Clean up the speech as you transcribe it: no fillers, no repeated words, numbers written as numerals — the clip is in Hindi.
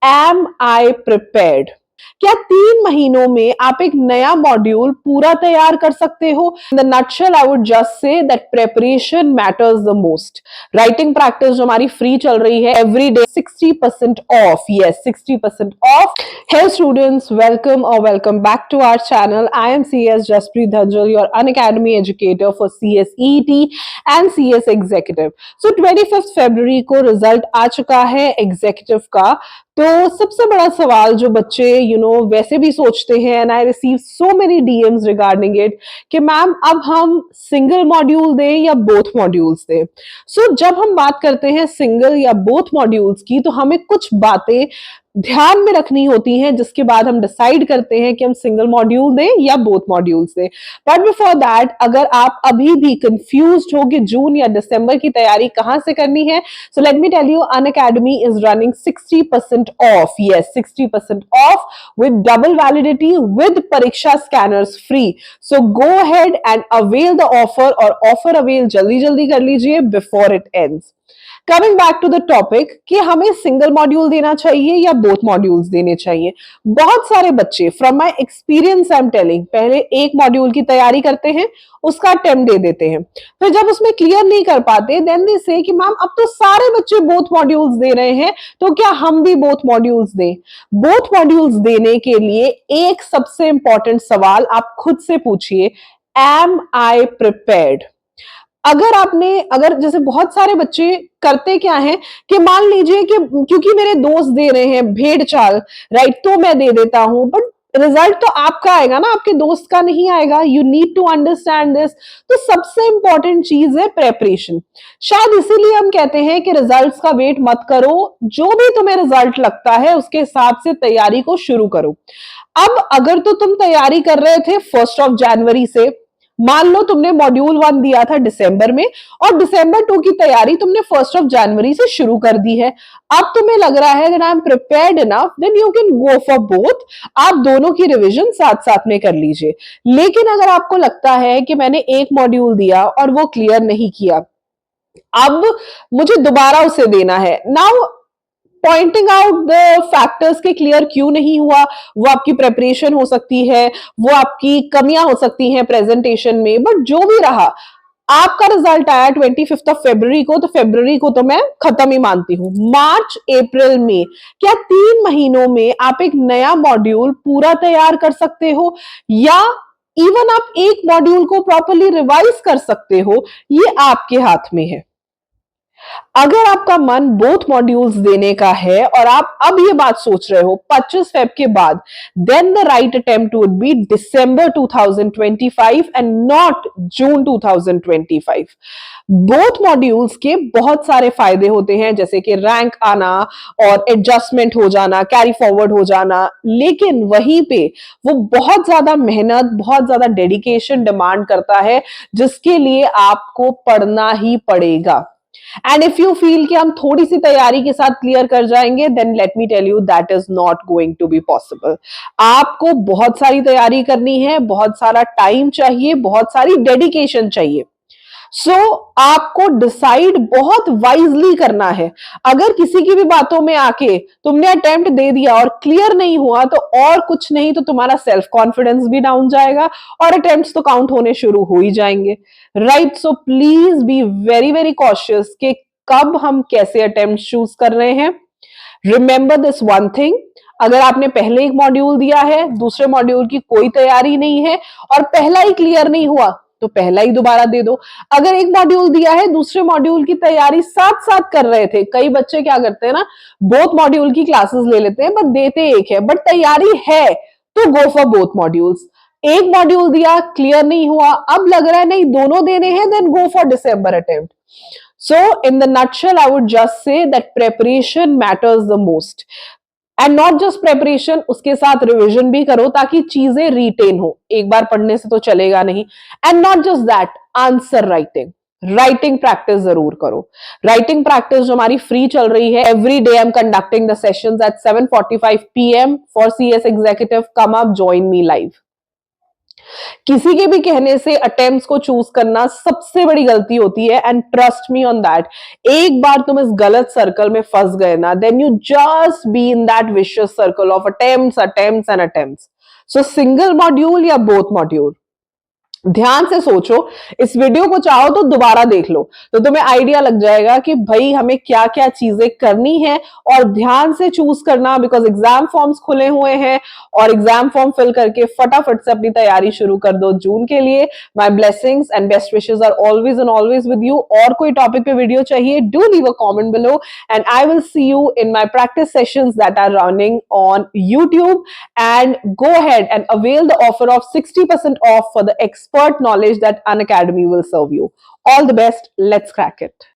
Am I prepared? क्या 3 महीनों में आप एक नया मॉड्यूल पूरा तैयार कर सकते हो? In the nutshell I would just say that preparation matters the most. Writing practice जो हमारी फ्री चल रही है every day 60% off. Yes, 60% of. Hey students, welcome or welcome back to our channel. I am CS Jaspreet Dhanjal, your Unacademy educator for CS ET and CS Executive. So 25th February को रिजल्ट आ चुका है एग्जीक्यूटिव का. तो सबसे बड़ा सवाल जो बच्चे वैसे भी सोचते हैं, and I receive so many DMs regarding it, कि मैम अब हम सिंगल मॉड्यूल दें या बोथ मॉड्यूल्स दें. सो जब हम बात करते हैं सिंगल या बोथ मॉड्यूल्स की, तो हमें कुछ बातें ध्यान में रखनी होती हैं, जिसके बाद हम डिसाइड करते हैं कि हम सिंगल मॉड्यूल दें या बोथ मॉड्यूल्स दें. बट बिफोर दैट, अगर आप अभी भी कंफ्यूज्ड हो कि जून या दिसंबर की तैयारी कहां से करनी है, so let me tell you, Unacademy is running 60% off. Yes, 60% off with double validity with परीक्षा scanners free. So go ahead and avail the offer, और offer avail जल्दी जल्दी कर लीजिए before it ends. Coming back to the topic कि हमें सिंगल मॉड्यूल देना चाहिए या बोथ मॉड्यूल्स देने चाहिए. बहुत सारे बच्चे, from my experience I am telling, पहले एक मॉड्यूल की तैयारी करते हैं, उसका अटेम्प्ट दे देते हैं, फिर जब उसमें क्लियर नहीं कर पाते, देन दे से कि मैम अब तो सारे बच्चे बोथ मॉड्यूल्स दे रहे हैं, तो क्या हम भी बोथ मॉड्यूल्स दें? बोथ मॉड्यूल्स देने के लिए एक सबसे इंपॉर्टेंट सवाल आप खुद से पूछिए, एम आई प्रिपेयर्ड? अगर जैसे बहुत सारे बच्चे करते क्या है कि मान लीजिए कि क्योंकि मेरे दोस्त दे रहे हैं भेड़ चाल, राइट, तो मैं दे देता हूं, बट रिजल्ट तो आपका आएगा ना, आपके दोस्त का नहीं आएगा. You need to understand this. तो सबसे इंपॉर्टेंट चीज है प्रेपरेशन. शायद इसीलिए हम कहते हैं कि रिजल्ट्स का वेट मत करो, जो भी तुम्हें रिजल्ट लगता है उसके हिसाब से तैयारी को शुरू करो. अब अगर तो तुम तैयारी कर रहे थे 1 जनवरी से, मान लो तुमने मॉड्यूल 1 दिया था दिसंबर में, और दिसंबर 2 की तैयारी तुमने 1 जनवरी से शुरू कर दी है. अब तुम्हें लग रहा है I am prepared enough, then you can go for both. आप दोनों की रिवीजन साथ साथ में कर लीजिए. लेकिन अगर आपको लगता है कि मैंने एक मॉड्यूल दिया और वो क्लियर नहीं किया, अब मुझे दोबारा उसे देना है, now pointing out the factors के क्लियर क्यों नहीं हुआ, वो आपकी प्रेपरेशन हो सकती है, वो आपकी कमियां हो सकती हैं प्रेजेंटेशन में, बट जो भी रहा, आपका रिजल्ट आया 25 फरवरी को, तो फरवरी को तो मैं खत्म ही मानती हूं. मार्च, अप्रैल में क्या 3 महीनों में आप एक नया मॉड्यूल पूरा तैयार कर सकते हो, या इवन आप एक मॉड्यूल को प्रॉपरली रिवाइज कर सकते हो? ये आपके हाथ में है. अगर आपका मन बोथ मॉड्यूल्स देने का है और आप अब ये बात सोच रहे हो 25 फेब के बाद, then the right attempt would be December 2025 and not June 2025. Both modules के बहुत सारे फायदे होते हैं, जैसे कि रैंक आना और एडजस्टमेंट हो जाना, कैरी फॉरवर्ड हो जाना, लेकिन वहीं पे वो बहुत ज्यादा मेहनत, बहुत ज्यादा डेडिकेशन डिमांड करता है, जिसके लिए आपको पढ़ना ही पड़ेगा. एंड इफ यू फील कि हम थोड़ी सी तैयारी के साथ क्लियर कर जाएंगे, then let me tell you that is not going to be possible. आपको बहुत सारी तैयारी करनी है, बहुत सारा टाइम चाहिए, बहुत सारी डेडिकेशन चाहिए. सो आपको डिसाइड बहुत वाइजली करना है. अगर किसी की भी बातों में आके तुमने अटेम्प्ट दे दिया और क्लियर नहीं हुआ, तो और कुछ नहीं तो तुम्हारा सेल्फ कॉन्फिडेंस भी डाउन जाएगा और अटेम्प्ट्स तो काउंट होने शुरू हो ही जाएंगे, right? So please be very very cautious कि कब हम कैसे अटेम्प्ट चूज कर रहे हैं. रिमेंबर दिस वन थिंग, अगर आपने पहले एक मॉड्यूल दिया है, दूसरे मॉड्यूल की कोई तैयारी नहीं है और पहला ही क्लियर नहीं हुआ, तो पहला ही दोबारा दे दो. अगर एक मॉड्यूल दिया है, दूसरे मॉड्यूल की तैयारी साथ साथ कर रहे थे, कई बच्चे क्या करते हैं ना, बोथ मॉड्यूल की क्लासेस ले लेते हैं, बट देते एक है, बट तैयारी है, तो गो फॉर बोथ मॉड्यूल्स. एक मॉड्यूल दिया, क्लियर नहीं हुआ, अब लग रहा है नहीं दोनों देने हैं, then go for December attempt. So in the nutshell, I would just say that preparation matters the most. And not just preparation, उसके साथ रिविजन भी करो ताकि चीजें रिटेन हो. एक बार पढ़ने से तो चलेगा नहीं. And not just that, answer writing practice जरूर करो. राइटिंग प्रैक्टिस जो हमारी फ्री चल रही है, every day I am conducting the sessions at 7:45 PM for CS executive. Come up, join me live. किसी के भी कहने से अटेम्प्ट्स को चूज करना सबसे बड़ी गलती होती है and trust me on that. एक बार तुम इस गलत सर्कल में फंस गए ना, then you just be in that vicious circle of attempts attempts and attempts. So single module या बोथ मॉड्यूल, ध्यान से सोचो। इस वीडियो को चाहो तो दोबारा देख लो, तो तुम्हें आइडिया लग जाएगा कि भाई हमें क्या क्या चीजें करनी है, और ध्यान से चूज करना, बिकॉज एग्जाम फॉर्म्स खुले हुए हैं और एग्जाम फॉर्म फिल करके फटाफट से अपनी तैयारी शुरू कर दो जून के लिए। My blessings and best wishes are always and always with you. और कोई टॉपिक पे वीडियो चाहिए, do leave a comment below and I will see you in my practice sessions that are running on YouTube. And go ahead and avail the offer of 60% off for the expert knowledge that Unacademy will serve you. All the best. Let's crack it.